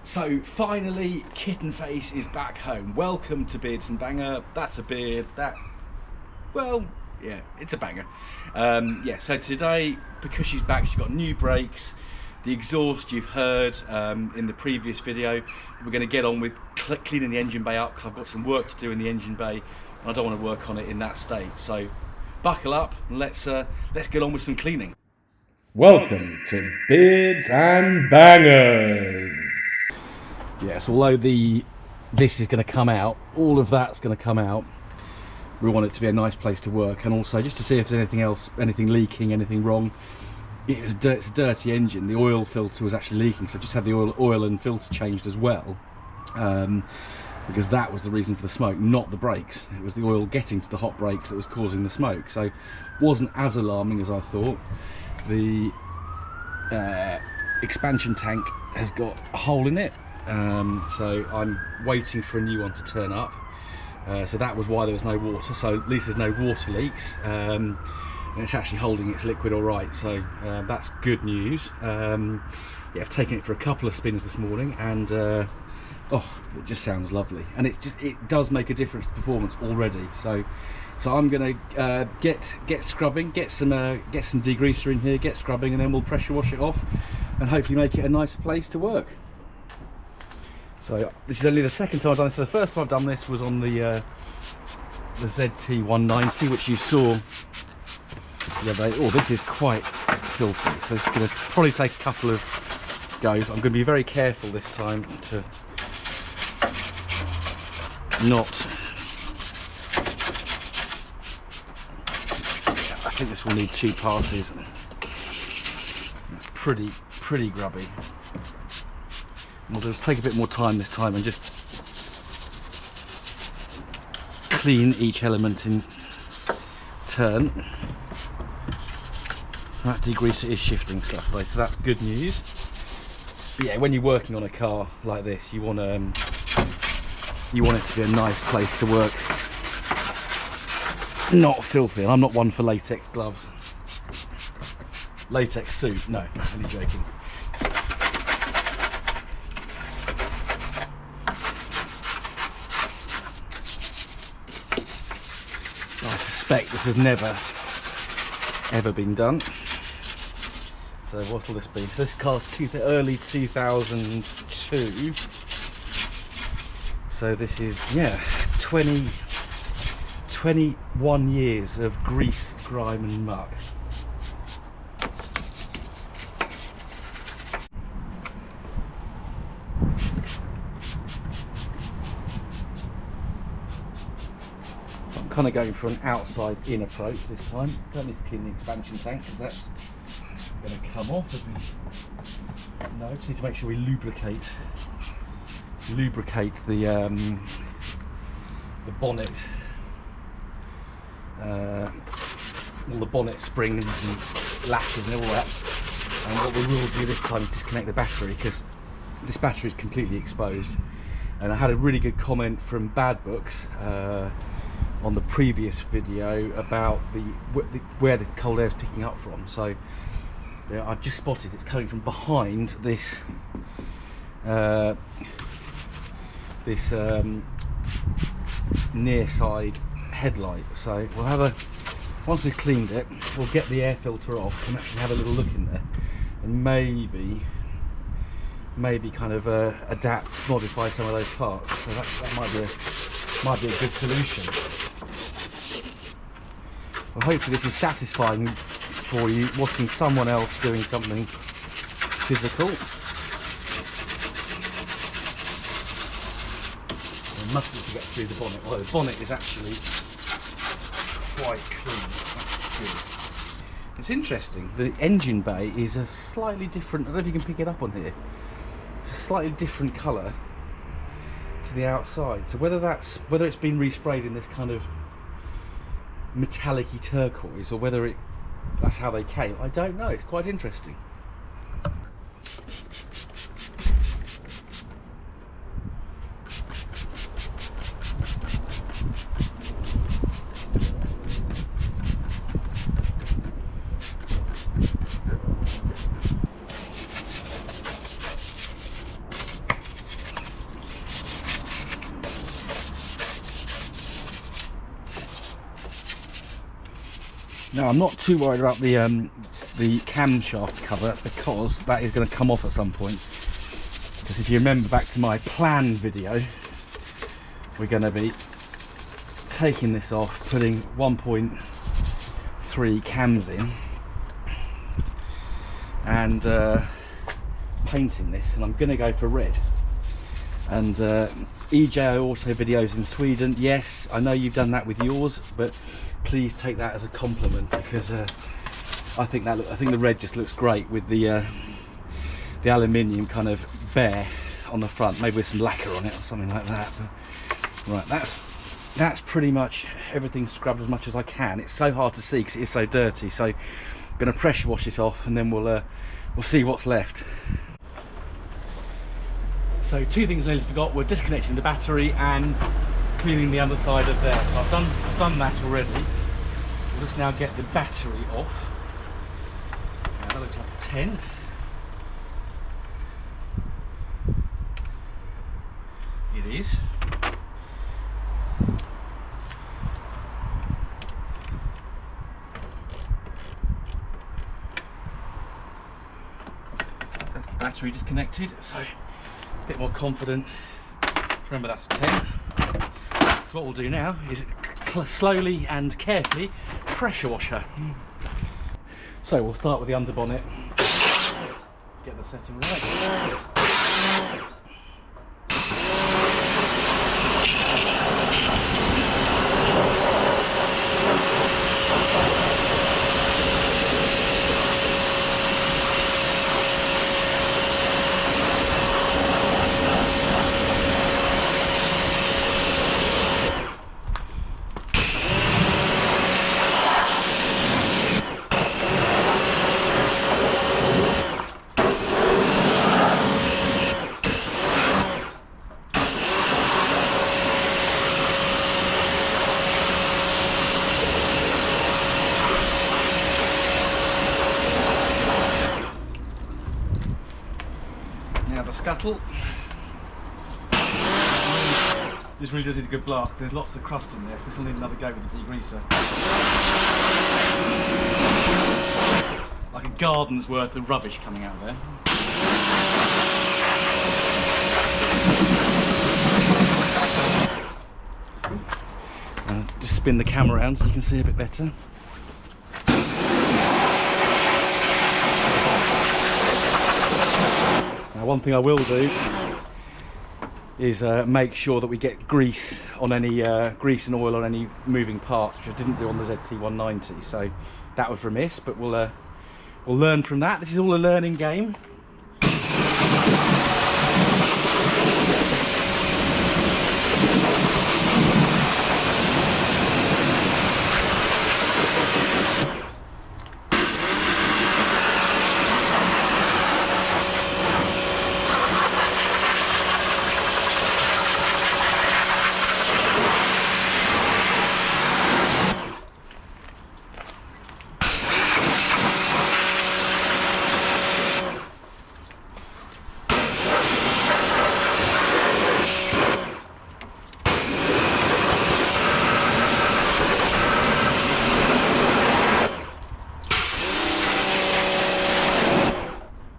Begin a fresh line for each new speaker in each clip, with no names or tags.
So finally, Kitten Face is back home. Welcome to Beards and Banger. That's a beard. Well, yeah, it's a banger. Yeah, so today, because she's back, she's got new brakes. The exhaust you've heard in the previous video. We're going to get on with cleaning the engine bay up because I've got some work to do in the engine bay. And I don't want to work on it in that state. So buckle up and let's get on with some cleaning.
Welcome to Beards and Bangers.
Yes, although this is going to come out, all of that's going to come out. We want it to be a nice place to work, and also just to see if there's anything leaking, anything wrong. It's a dirty engine. The oil filter was actually leaking, so I just had the oil and filter changed as well, because that was the reason for the smoke, not the brakes. It was the oil getting to the hot brakes that was causing the smoke. So it wasn't as alarming as I thought. The expansion tank has got a hole in it, so I'm waiting for a new one to turn up. So that was why there was no water, so at least there's no water leaks, and it's actually holding its liquid all right, so that's good news. Yeah, I've taken it for a couple of spins this morning, and oh, it just sounds lovely, and it does make a difference to performance already. So I'm going to get scrubbing, get some degreaser in here, get scrubbing, and then we'll pressure wash it off, and hopefully make it a nicer place to work. So this is only the second time I've done this. So the first time I've done this was on the ZT190, which you saw the other day. Oh, this is quite filthy, so it's going to probably take a couple of goes. I'm going to be very careful this time to not. I think this will need 2 passes. It's pretty grubby. We'll just take a bit more time this time and just clean each element in turn. That degreaser is shifting stuff though, so that's good news. But yeah, when you're working on a car like this, you want it to be a nice place to work, not filthy. And I'm not one for latex gloves, latex suit. No, only joking. I suspect this has never ever been done. So what will this be? This car's early 2002. So this is, yeah, 21 years of grease, grime and muck. Kind of going for an outside-in approach this time. Don't need to clean the expansion tank because that's going to come off as we. No, just need to make sure we lubricate the bonnet, all the bonnet springs and latches and all that. And what we will do this time is disconnect the battery, because this battery is completely exposed. And I had a really good comment from Bad Books on the previous video about where the cold air is picking up from. So yeah, I've just spotted it's coming from behind this near side headlight. So we'll have once we've cleaned it, we'll get the air filter off and actually have a little look in there, and maybe kind of modify some of those parts. So that might be a good solution. Well, hopefully this is satisfying for you, watching someone else doing something physical. I mustn't forget to do the bonnet, although the bonnet is actually quite clean. That's good. It's interesting, the engine bay is a slightly different, I don't know if you can pick it up on here, it's a slightly different colour to the outside. So whether it's been resprayed in this kind of metallic-y turquoise, or whether that's how they came, I don't know. It's quite interesting. Now I'm not too worried about the camshaft cover, because that is going to come off at some point. Because if you remember back to my plan video, we're going to be taking this off, putting 1.3 cams in, and painting this, and I'm going to go for red. And EJO Auto videos in Sweden, yes, I know you've done that with yours, but please take that as a compliment, because I think the red just looks great with the aluminium kind of bare on the front, maybe with some lacquer on it or something like that. But, right, that's pretty much everything scrubbed as much as I can. It's so hard to see because it is so dirty, so I'm going to pressure wash it off, and then we'll see what's left. So two things I nearly forgot were disconnecting the battery and cleaning the underside of there. So I've done that already. We'll just now get the battery off. Now that looks like a 10. It is. That's the battery disconnected, so a bit more confident. Remember, that's 10. So what we'll do now is slowly and carefully pressure wash her. So we'll start with the underbonnet. Get the setting right. Now the scuttle. This really does need a good block. There's lots of crust in there, so this will need another go with the degreaser. Like a garden's worth of rubbish coming out of there. And just spin the camera around so you can see a bit better. Now, one thing I will do is make sure that we get grease on any grease and oil on any moving parts, which I didn't do on the ZT190. So that was remiss, but we'll learn from that. This is all a learning game.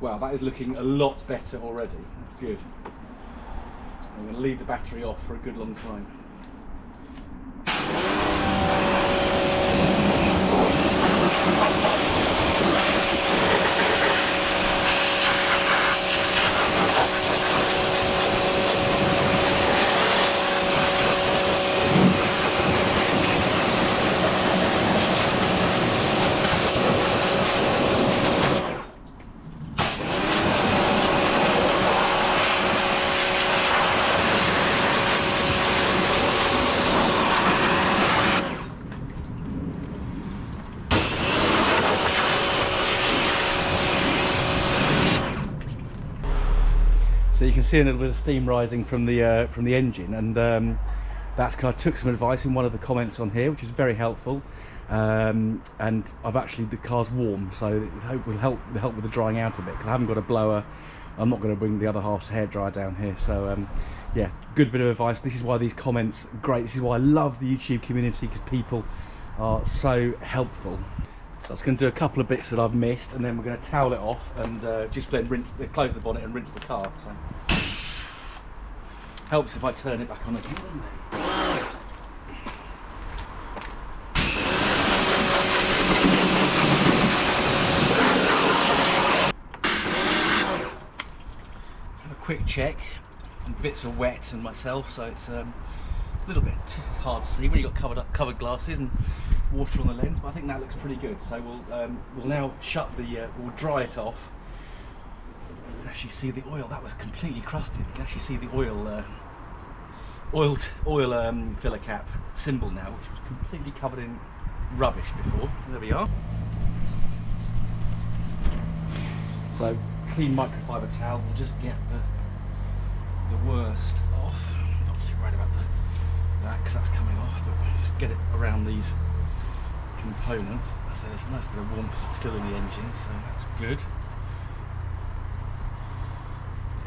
Wow, that is looking a lot better already. That's good. I'm going to leave the battery off for a good long time. So you can see a little bit of steam rising from the engine, and that's because I took some advice in one of the comments on here, which is very helpful. And I've actually, the car's warm, so it will help with the drying out a bit, because I haven't got a blower. I'm not going to bring the other half's hairdryer down here. So yeah, good bit of advice. This is why these comments are great. This is why I love the YouTube community, because people are so helpful. So I was going to do a couple of bits that I've missed, and then we're going to towel it off and just then close the bonnet and rinse the car. So helps if I turn it back on again, doesn't it? Let's have a quick check. And bits are wet and myself, so it's a little bit hard to see when you've got covered glasses and water on the lens, but I think that looks pretty good. So we'll now we'll dry it off. You can actually see the oil. That was completely crusted. You can actually see the oil filler cap symbol now, which was completely covered in rubbish before. There we are. So clean microfiber towel will just get the worst off. I'm not too worried about that because that's coming off, but we'll just get it around these components. So there's a nice bit of warmth still in the engine, so that's good.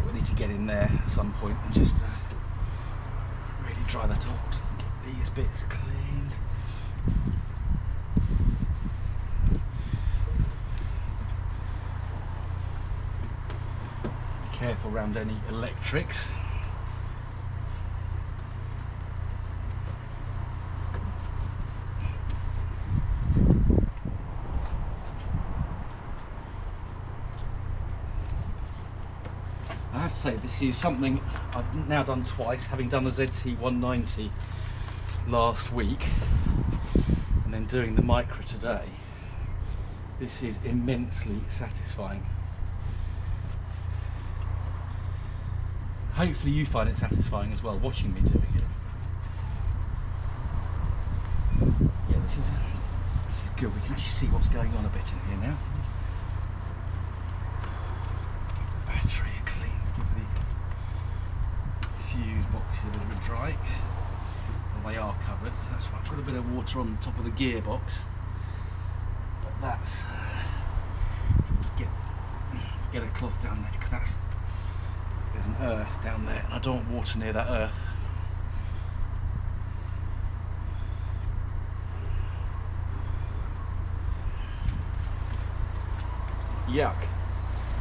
We need to get in there at some point and just really dry that off. Just get these bits cleaned. Be careful around any electrics. I have to say, this is something I've now done twice, having done the ZT190 last week and then doing the Micra today. This is immensely satisfying. Hopefully you find it satisfying as well, watching me doing it. Yeah, this is good. We can actually see what's going on a bit in here now. Give the battery a clean, give the fuse boxes a bit of a dry. Well, they are covered, so that's right. I've got a bit of water on the top of the gearbox, but that's get a cloth down there because there's an earth down there and I don't want water near that earth. Yuck.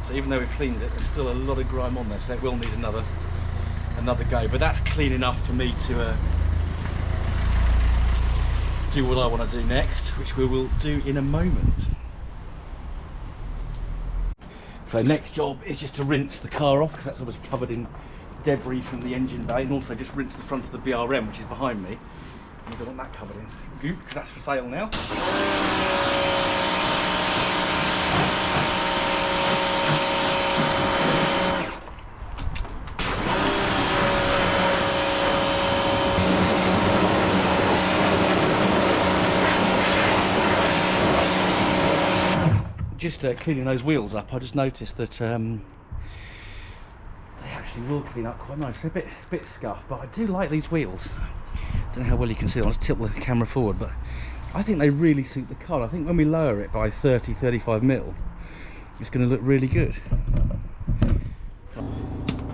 So even though we've cleaned it, there's still a lot of grime on there, so it will need another go, but that's clean enough for me to do what I want to do next, which we will do in a moment. So next job is just to rinse the car off, because that's obviously covered in debris from the engine bay, and also just rinse the front of the BRM, which is behind me. I don't want that covered in goop, because that's for sale now. Just cleaning those wheels up, I just noticed that they actually will clean up quite nicely. A bit scuffed, but I do like these wheels. Don't know how well you can see them. I'll just tilt the camera forward, but I think they really suit the car. I think when we lower it by 30-35 mil, it's going to look really good.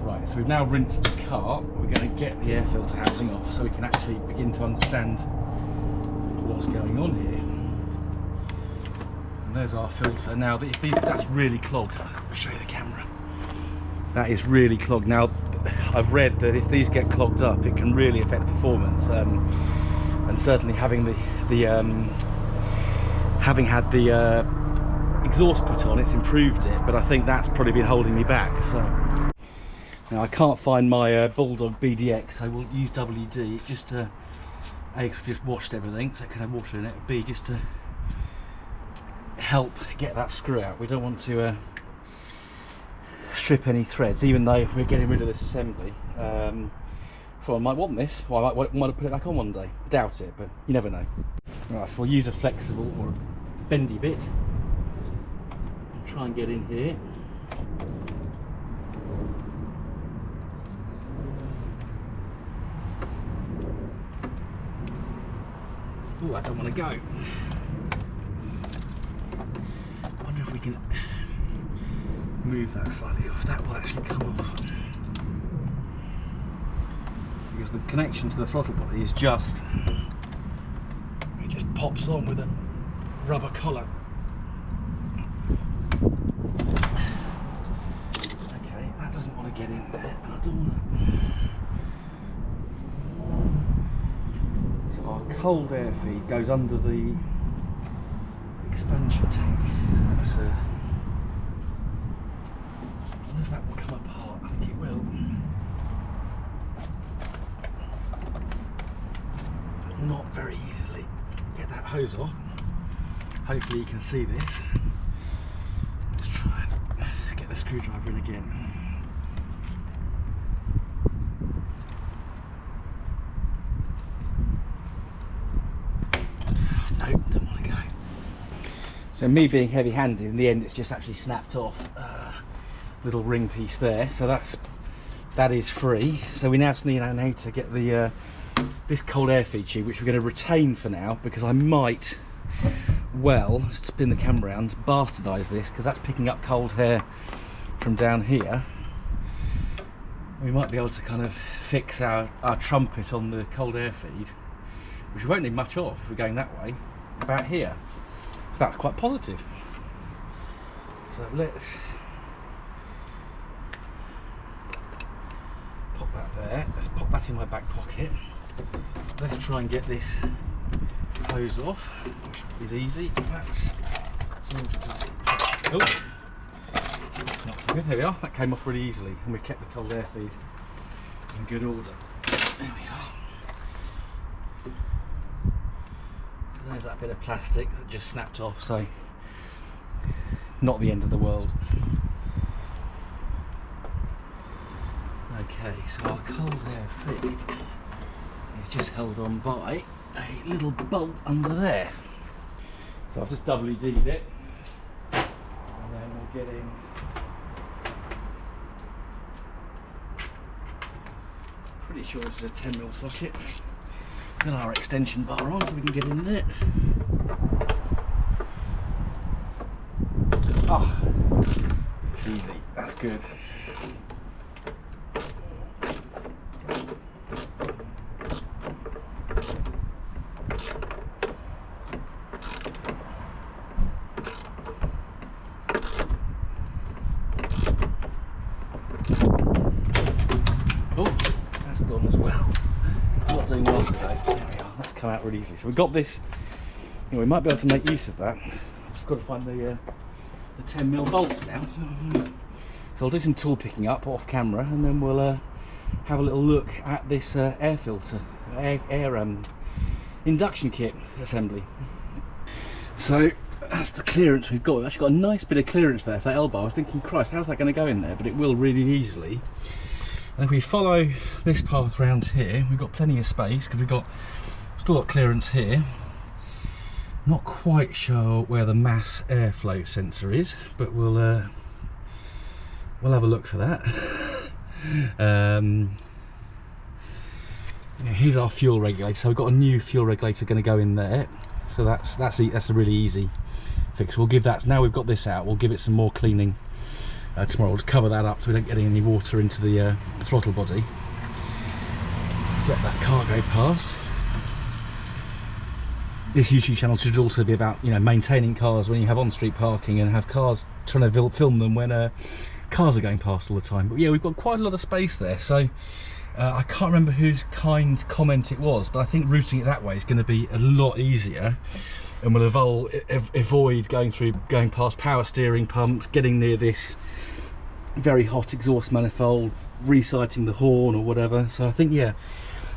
Right, so we've now rinsed the car. We're going to get the air filter housing off so we can actually begin to understand what's going on here. And there's our filter. Now, that's really clogged. I'll show you the camera. That is really clogged. Now, I've read that if these get clogged up, it can really affect the performance. And certainly having having had the exhaust put on, it's improved it. But I think that's probably been holding me back. So now I can't find my Bulldog BDX, so we'll use WD just to A, because we've just washed everything, so it can have water in it. B, just to help get that screw out. We don't want to strip any threads, even though we're getting rid of this assembly. Someone might want this, or I might put it back on one day. Doubt it, but you never know. Right, so we'll use a flexible or a bendy bit and try and get in here. Oh, I don't want to go. I wonder if we can move that slightly off. That will actually come off. Because the connection to the throttle body is just, we just pops on with a rubber collar. Okay, that doesn't want to get in there. I don't want to. So our cold air feed goes under the expansion tank. That's I wonder if that will come apart. I think it will. But not very easily. Get that hose off. Hopefully you can see this. Let's try and get the screwdriver in again. Nope, don't want to go. So me being heavy-handed, in the end it's just actually snapped off little ring piece there. So that is free. So we now need now to get the this cold air feed tube, which we're going to retain for now, because I might well spin the camera around, bastardise this, because that's picking up cold air from down here. We might be able to kind of fix our trumpet on the cold air feed, which we won't need much of if we're going that way, about here. So that's quite positive. So let's pop that there. Let's pop that in my back pocket. Let's try and get this hose off, which is easy. That's oh, that's not so good. There we are. That came off really easily, and we kept the cold air feed in good order. There we are. So there's that bit of plastic that just snapped off. So not the end of the world. Okay, so our cold air feed is just held on by a little bolt under there. So I've just doubly D'd it, and then we'll get in pretty sure this is a 10mm socket. Got our extension bar on so we can get in there. Oh, it's easy, that's good. Come out really easily. So we've got this, you know, we might be able to make use of that. I've just got to find the 10mm bolts now. So I'll do some tool picking up off camera, and then we'll have a little look at this air filter, air induction kit assembly. So that's the clearance we've got. We've actually got a nice bit of clearance there for that elbow. I was thinking, Christ, how's that going to go in there? But it will really easily. And if we follow this path round here, we've got plenty of space because we've got still got clearance here. Not quite sure where the mass airflow sensor is, but we'll have a look for that. Here's our fuel regulator. So we've got a new fuel regulator going to go in there. So that's a really easy fix. We'll give that. Now we've got this out, we'll give it some more cleaning tomorrow. We'll just cover that up so we don't get any water into the throttle body. Let's let that car go past. This YouTube channel should also be about, you know, maintaining cars when you have on-street parking and have cars trying to film them when cars are going past all the time. But yeah, we've got quite a lot of space there. So I can't remember whose kind comment it was, but I think routing it that way is going to be a lot easier, and will avoid going past power steering pumps, getting near this very hot exhaust manifold, resighting the horn or whatever. So I think, yeah,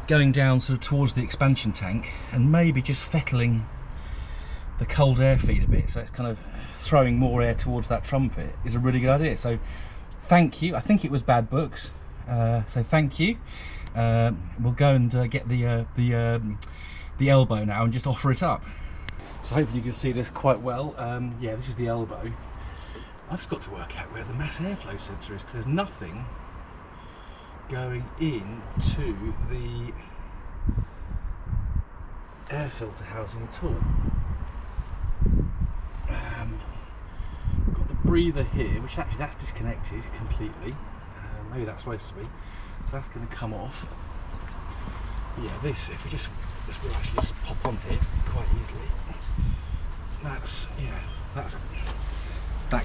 going down sort of towards the expansion tank and maybe just fettling the cold air feed a bit, so it's kind of throwing more air towards that trumpet, is a really good idea. So thank you. I think it was Bad Books, so thank you. We'll go and get the elbow now and just offer it up. So hopefully you can see this quite well. Yeah, this is the elbow. I've just got to work out where the mass airflow sensor is, because there's nothing going into the air filter housing at all. Got the breather here, which actually that's disconnected completely. Maybe that's supposed to be. So that's going to come off. Yeah, this, if we just, this will actually just pop on here quite easily. that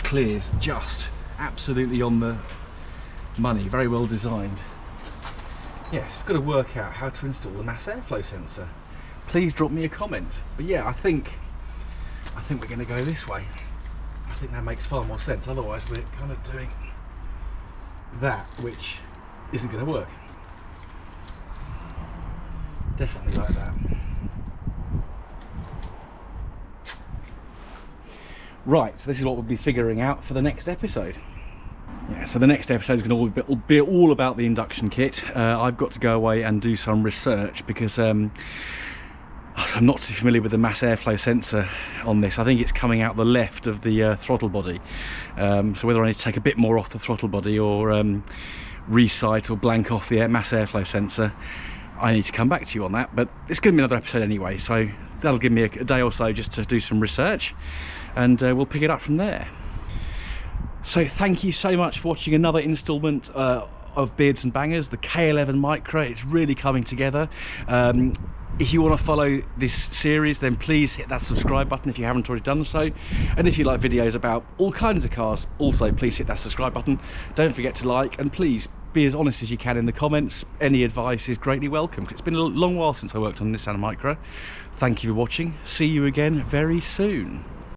clears just absolutely on the money. Very well designed. Yes, we've got to work out how to install the mass airflow sensor. Please drop me a comment. But yeah, I think we're going to go this way. I think that makes far more sense. Otherwise, we're kind of doing that, which isn't going to work. Definitely like that. Right, so this is what we'll be figuring out for the next episode. Yeah, so the next episode is going to be all about the induction kit. I've got to go away and do some research because I'm not too familiar with the mass airflow sensor on this. I think it's coming out the left of the throttle body. So whether I need to take a bit more off the throttle body or resight or blank off the mass airflow sensor, I need to come back to you on that. But it's going to be another episode anyway, so that'll give me a day or so just to do some research, and we'll pick it up from there. So thank you so much for watching another instalment of Beards and Bangers, the K11 Micro. It's really coming together. If you want to follow this series, then please hit that subscribe button if you haven't already done so. And if you like videos about all kinds of cars, also please hit that subscribe button. Don't forget to like, and please be as honest as you can in the comments. Any advice is greatly welcome. It's been a long while since I worked on this Nissan Micro. Thank you for watching. See you again very soon.